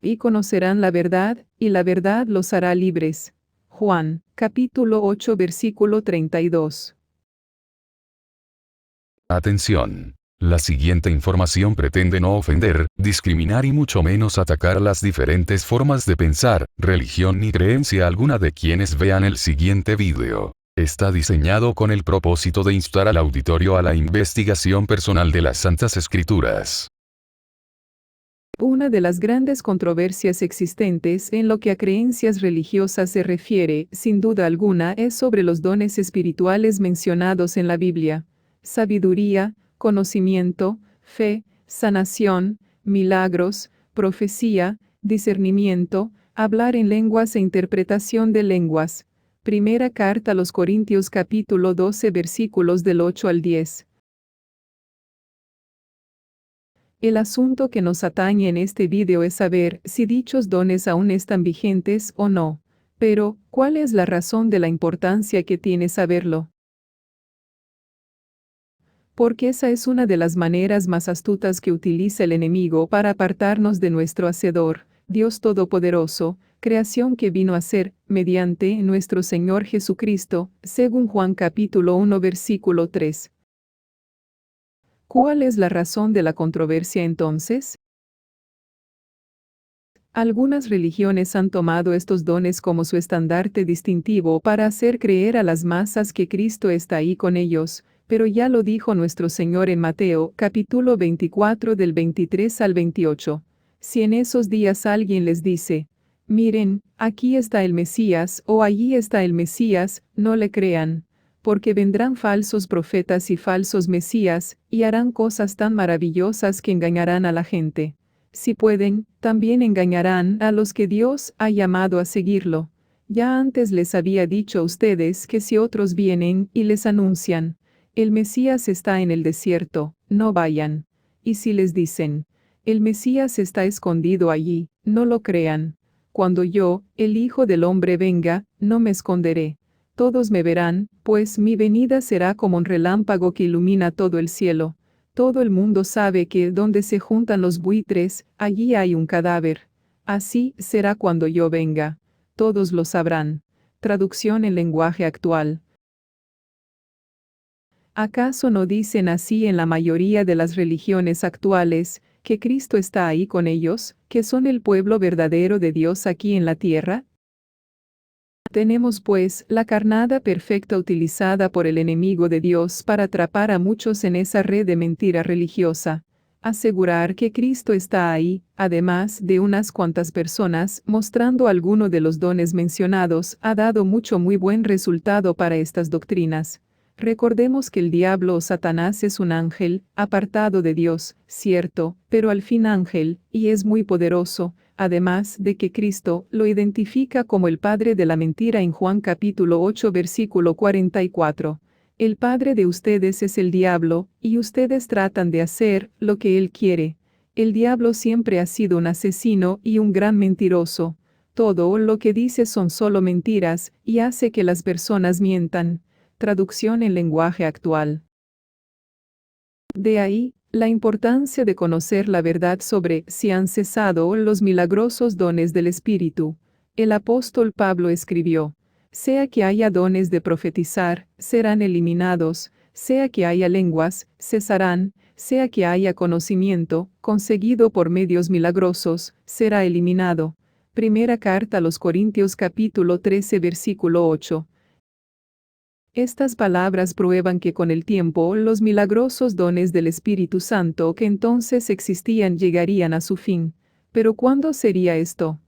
y conocerán la verdad, y la verdad los hará libres. Juan, capítulo 8, versículo 32. Atención. La siguiente información pretende no ofender, discriminar y mucho menos atacar las diferentes formas de pensar, religión ni creencia alguna de quienes vean el siguiente video. Está diseñado con el propósito de instar al auditorio a la investigación personal de las Santas Escrituras. Una de las grandes controversias existentes en lo que a creencias religiosas se refiere, sin duda alguna, es sobre los dones espirituales mencionados en la Biblia: sabiduría, conocimiento, fe, sanación, milagros, profecía, discernimiento, hablar en lenguas e interpretación de lenguas. Primera carta a los Corintios capítulo 12 versículos del 8 al 10. El asunto que nos atañe en este video es saber si dichos dones aún están vigentes o no. Pero, ¿cuál es la razón de la importancia que tiene saberlo? Porque esa es una de las maneras más astutas que utiliza el enemigo para apartarnos de nuestro Hacedor, Dios Todopoderoso, creación que vino a ser, mediante nuestro Señor Jesucristo, según Juan capítulo 1 versículo 3. ¿Cuál es la razón de la controversia entonces? Algunas religiones han tomado estos dones como su estandarte distintivo para hacer creer a las masas que Cristo está ahí con ellos, pero ya lo dijo nuestro Señor en Mateo, capítulo 24 del 23 al 28. Si en esos días alguien les dice: miren, aquí está el Mesías, o allí está el Mesías, no le crean, porque vendrán falsos profetas y falsos mesías, y harán cosas tan maravillosas que engañarán a la gente. Si pueden, también engañarán a los que Dios ha llamado a seguirlo. Ya antes les había dicho a ustedes que si otros vienen y les anuncian: el Mesías está en el desierto, no vayan. Y si les dicen: el Mesías está escondido allí, no lo crean. Cuando yo, el Hijo del Hombre, venga, no me esconderé. Todos me verán, pues mi venida será como un relámpago que ilumina todo el cielo. Todo el mundo sabe que donde se juntan los buitres, allí hay un cadáver. Así será cuando yo venga. Todos lo sabrán. Traducción en lenguaje actual. ¿Acaso no dicen así en la mayoría de las religiones actuales, que Cristo está ahí con ellos, que son el pueblo verdadero de Dios aquí en la tierra? Tenemos pues la carnada perfecta utilizada por el enemigo de Dios para atrapar a muchos en esa red de mentira religiosa. Asegurar que Cristo está ahí, además de unas cuantas personas mostrando alguno de los dones mencionados, ha dado muy buen resultado para estas doctrinas. Recordemos que el diablo o Satanás es un ángel, apartado de Dios, cierto, pero al fin ángel, y es muy poderoso, además de que Cristo lo identifica como el padre de la mentira en Juan capítulo 8 versículo 44. El padre de ustedes es el diablo, y ustedes tratan de hacer lo que él quiere. El diablo siempre ha sido un asesino y un gran mentiroso. Todo lo que dice son solo mentiras, y hace que las personas mientan. Traducción en lenguaje actual. De ahí, la importancia de conocer la verdad sobre si han cesado los milagrosos dones del Espíritu. El apóstol Pablo escribió: sea que haya dones de profetizar, serán eliminados; sea que haya lenguas, cesarán; sea que haya conocimiento, conseguido por medios milagrosos, será eliminado. Primera carta a los Corintios capítulo 13 versículo 8. Estas palabras prueban que con el tiempo los milagrosos dones del Espíritu Santo que entonces existían llegarían a su fin. Pero ¿cuándo sería esto?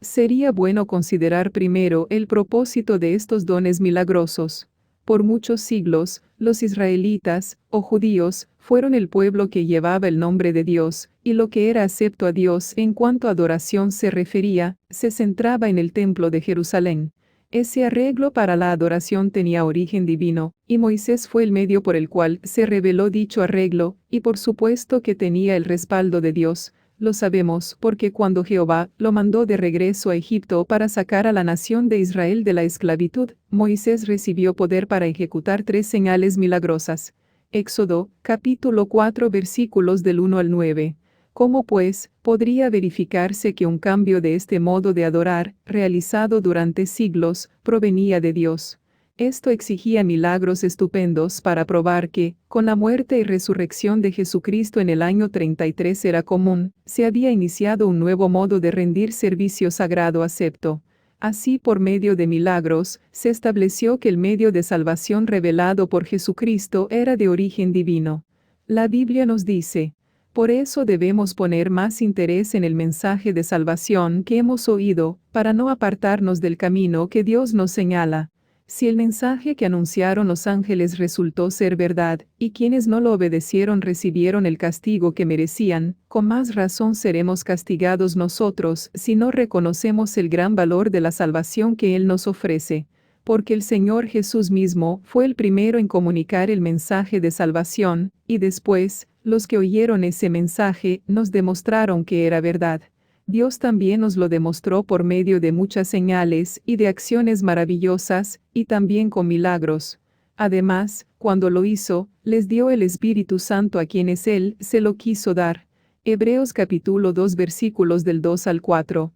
Sería bueno considerar primero el propósito de estos dones milagrosos. Por muchos siglos, los israelitas, o judíos, fueron el pueblo que llevaba el nombre de Dios, y lo que era acepto a Dios en cuanto a adoración se refería, se centraba en el templo de Jerusalén. Ese arreglo para la adoración tenía origen divino, y Moisés fue el medio por el cual se reveló dicho arreglo, y por supuesto que tenía el respaldo de Dios. Lo sabemos porque cuando Jehová lo mandó de regreso a Egipto para sacar a la nación de Israel de la esclavitud, Moisés recibió poder para ejecutar 3 señales milagrosas. Éxodo, capítulo 4 versículos del 1 al 9. ¿Cómo pues podría verificarse que un cambio de este modo de adorar, realizado durante siglos, provenía de Dios? Esto exigía milagros estupendos para probar que, con la muerte y resurrección de Jesucristo en el año 33 era común, se había iniciado un nuevo modo de rendir servicio sagrado acepto. Así, por medio de milagros, se estableció que el medio de salvación revelado por Jesucristo era de origen divino. La Biblia nos dice: por eso debemos poner más interés en el mensaje de salvación que hemos oído, para no apartarnos del camino que Dios nos señala. Si el mensaje que anunciaron los ángeles resultó ser verdad, y quienes no lo obedecieron recibieron el castigo que merecían, con más razón seremos castigados nosotros si no reconocemos el gran valor de la salvación que Él nos ofrece. Porque el Señor Jesús mismo fue el primero en comunicar el mensaje de salvación, y después, los que oyeron ese mensaje nos demostraron que era verdad. Dios también nos lo demostró por medio de muchas señales y de acciones maravillosas, y también con milagros. Además, cuando lo hizo, les dio el Espíritu Santo a quienes Él se lo quiso dar. Hebreos capítulo 2 versículos del 2 al 4.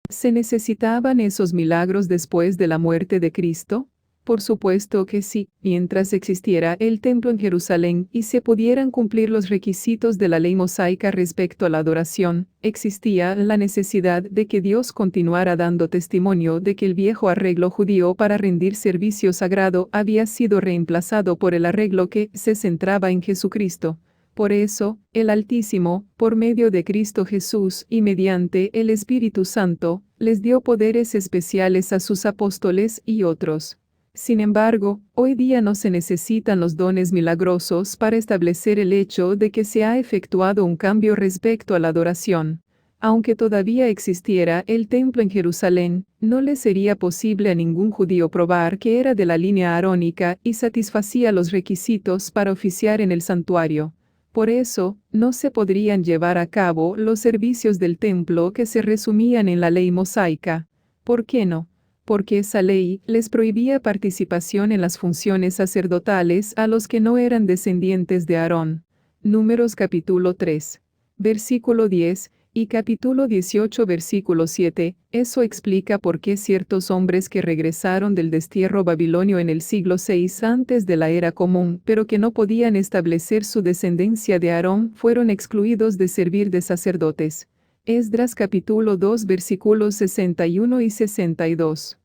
¿Se necesitaban esos milagros después de la muerte de Cristo? Por supuesto que sí, mientras existiera el templo en Jerusalén y se pudieran cumplir los requisitos de la ley mosaica respecto a la adoración, existía la necesidad de que Dios continuara dando testimonio de que el viejo arreglo judío para rendir servicio sagrado había sido reemplazado por el arreglo que se centraba en Jesucristo. Por eso, el Altísimo, por medio de Cristo Jesús y mediante el Espíritu Santo, les dio poderes especiales a sus apóstoles y otros. Sin embargo, hoy día no se necesitan los dones milagrosos para establecer el hecho de que se ha efectuado un cambio respecto a la adoración. Aunque todavía existiera el templo en Jerusalén, no le sería posible a ningún judío probar que era de la línea arónica y satisfacía los requisitos para oficiar en el santuario. Por eso, no se podrían llevar a cabo los servicios del templo que se resumían en la ley mosaica. ¿Por qué no? Porque esa ley les prohibía participación en las funciones sacerdotales a los que no eran descendientes de Aarón. Números capítulo 3, versículo 10, y capítulo 18 versículo 7, eso explica por qué ciertos hombres que regresaron del destierro babilonio en el siglo VI antes de la era común, pero que no podían establecer su descendencia de Aarón, fueron excluidos de servir de sacerdotes. Esdras capítulo 2 versículos 61 y 62.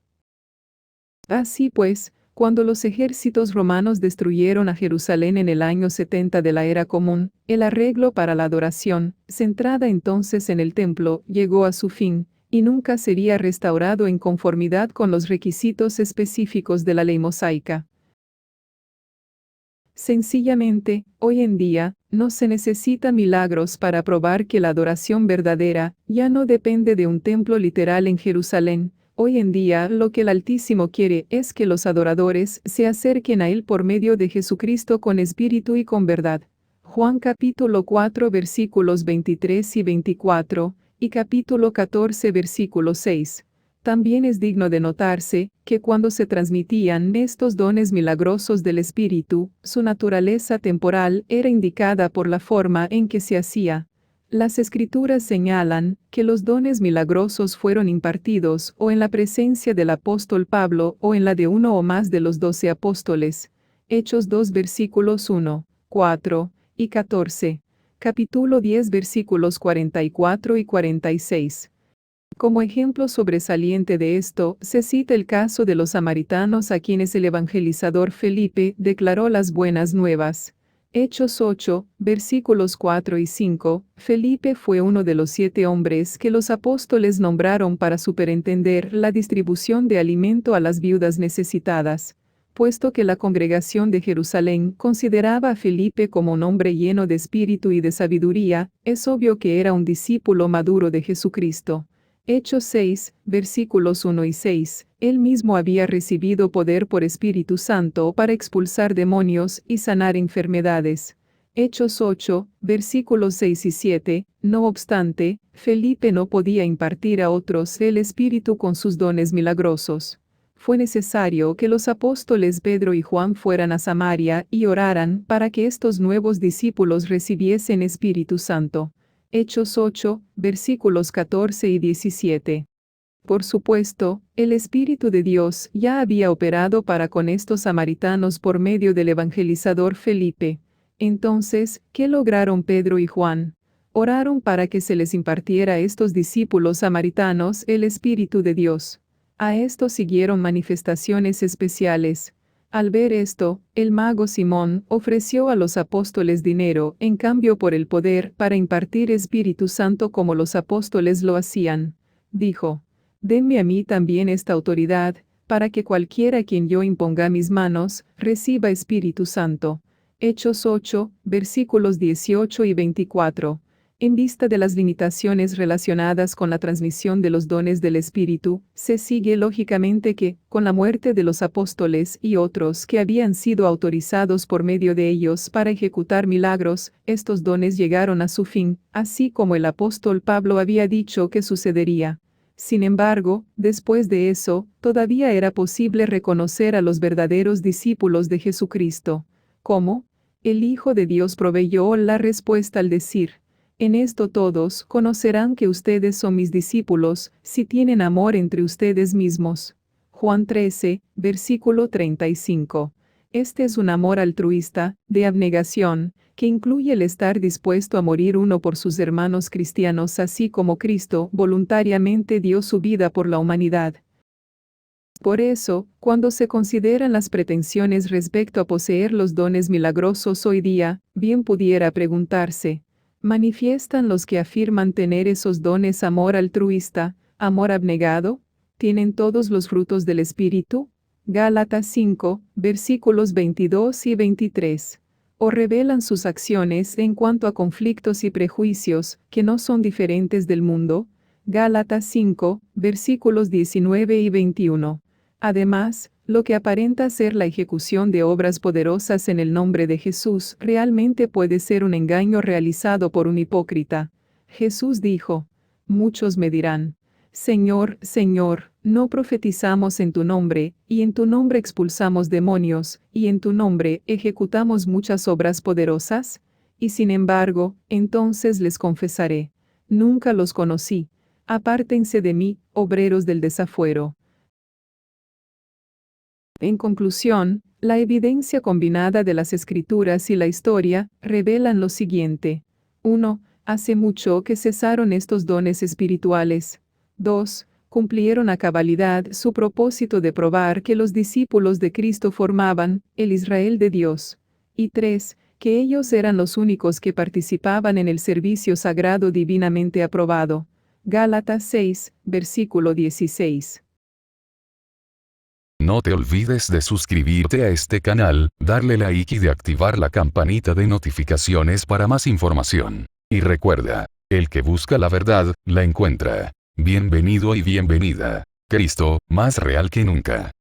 Así pues, cuando los ejércitos romanos destruyeron a Jerusalén en el año 70 de la era común, el arreglo para la adoración, centrada entonces en el templo, llegó a su fin, y nunca sería restaurado en conformidad con los requisitos específicos de la ley mosaica. Sencillamente, hoy en día, no se necesitan milagros para probar que la adoración verdadera ya no depende de un templo literal en Jerusalén. Hoy en día lo que el Altísimo quiere es que los adoradores se acerquen a Él por medio de Jesucristo con espíritu y con verdad. Juan capítulo 4 versículos 23 y 24, y capítulo 14 versículo 6. También es digno de notarse que cuando se transmitían estos dones milagrosos del Espíritu, su naturaleza temporal era indicada por la forma en que se hacía. Las Escrituras señalan que los dones milagrosos fueron impartidos o en la presencia del apóstol Pablo o en la de uno o más de los 12 apóstoles. Hechos 2 versículos 1, 4 y 14. Capítulo 10 versículos 44 y 46. Como ejemplo sobresaliente de esto, se cita el caso de los samaritanos a quienes el evangelizador Felipe declaró las buenas nuevas. Hechos 8, versículos 4 y 5, Felipe fue uno de los 7 hombres que los apóstoles nombraron para superintender la distribución de alimento a las viudas necesitadas. Puesto que la congregación de Jerusalén consideraba a Felipe como un hombre lleno de espíritu y de sabiduría, es obvio que era un discípulo maduro de Jesucristo. Hechos 6, versículos 1 y 6, él mismo había recibido poder por Espíritu Santo para expulsar demonios y sanar enfermedades. Hechos 8, versículos 6 y 7, no obstante, Felipe no podía impartir a otros el Espíritu con sus dones milagrosos. fue necesario que los apóstoles Pedro y Juan fueran a Samaria y oraran para que estos nuevos discípulos recibiesen Espíritu Santo. Hechos 8, versículos 14 y 17. Por supuesto, el Espíritu de Dios ya había operado para con estos samaritanos por medio del evangelizador Felipe. Entonces, ¿qué lograron Pedro y Juan? Oraron para que se les impartiera a estos discípulos samaritanos el Espíritu de Dios. A esto siguieron manifestaciones especiales. Al ver esto, el mago Simón ofreció a los apóstoles dinero en cambio por el poder para impartir Espíritu Santo como los apóstoles lo hacían. Dijo: «Denme a mí también esta autoridad, para que cualquiera a quien yo imponga mis manos, reciba Espíritu Santo». Hechos 8, versículos 18 y 24. En vista de las limitaciones relacionadas con la transmisión de los dones del Espíritu, se sigue lógicamente que, con la muerte de los apóstoles y otros que habían sido autorizados por medio de ellos para ejecutar milagros, estos dones llegaron a su fin, así como el apóstol Pablo había dicho que sucedería. Sin embargo, después de eso, todavía era posible reconocer a los verdaderos discípulos de Jesucristo. ¿Cómo? El Hijo de Dios proveyó la respuesta al decir: «En esto todos conocerán que ustedes son mis discípulos, si tienen amor entre ustedes mismos». Juan 13, versículo 35. Este es un amor altruista, de abnegación, que incluye el estar dispuesto a morir uno por sus hermanos cristianos así como Cristo voluntariamente dio su vida por la humanidad. Por eso, cuando se consideran las pretensiones respecto a poseer los dones milagrosos hoy día, bien pudiera preguntarse: ¿manifiestan los que afirman tener esos dones amor altruista, amor abnegado? ¿Tienen todos los frutos del Espíritu? Gálatas 5, versículos 22 y 23. ¿O revelan sus acciones en cuanto a conflictos y prejuicios, que no son diferentes del mundo? Gálatas 5, versículos 19 y 21. Además, lo que aparenta ser la ejecución de obras poderosas en el nombre de Jesús realmente puede ser un engaño realizado por un hipócrita. Jesús dijo: «Muchos me dirán: Señor, Señor, ¿no profetizamos en tu nombre, y en tu nombre expulsamos demonios, y en tu nombre ejecutamos muchas obras poderosas? Y sin embargo, entonces les confesaré: nunca los conocí. Apártense de mí, obreros del desafuero». En conclusión, la evidencia combinada de las Escrituras y la historia revelan lo siguiente. 1. Hace mucho que cesaron estos dones espirituales. 2. Cumplieron a cabalidad su propósito de probar que los discípulos de Cristo formaban el Israel de Dios. Y 3. Que ellos eran los únicos que participaban en el servicio sagrado divinamente aprobado. Gálatas 6, versículo 16. No te olvides de suscribirte a este canal, darle like y de activar la campanita de notificaciones para más información. Y recuerda, el que busca la verdad, la encuentra. Bienvenido y bienvenida. Cristo, más real que nunca.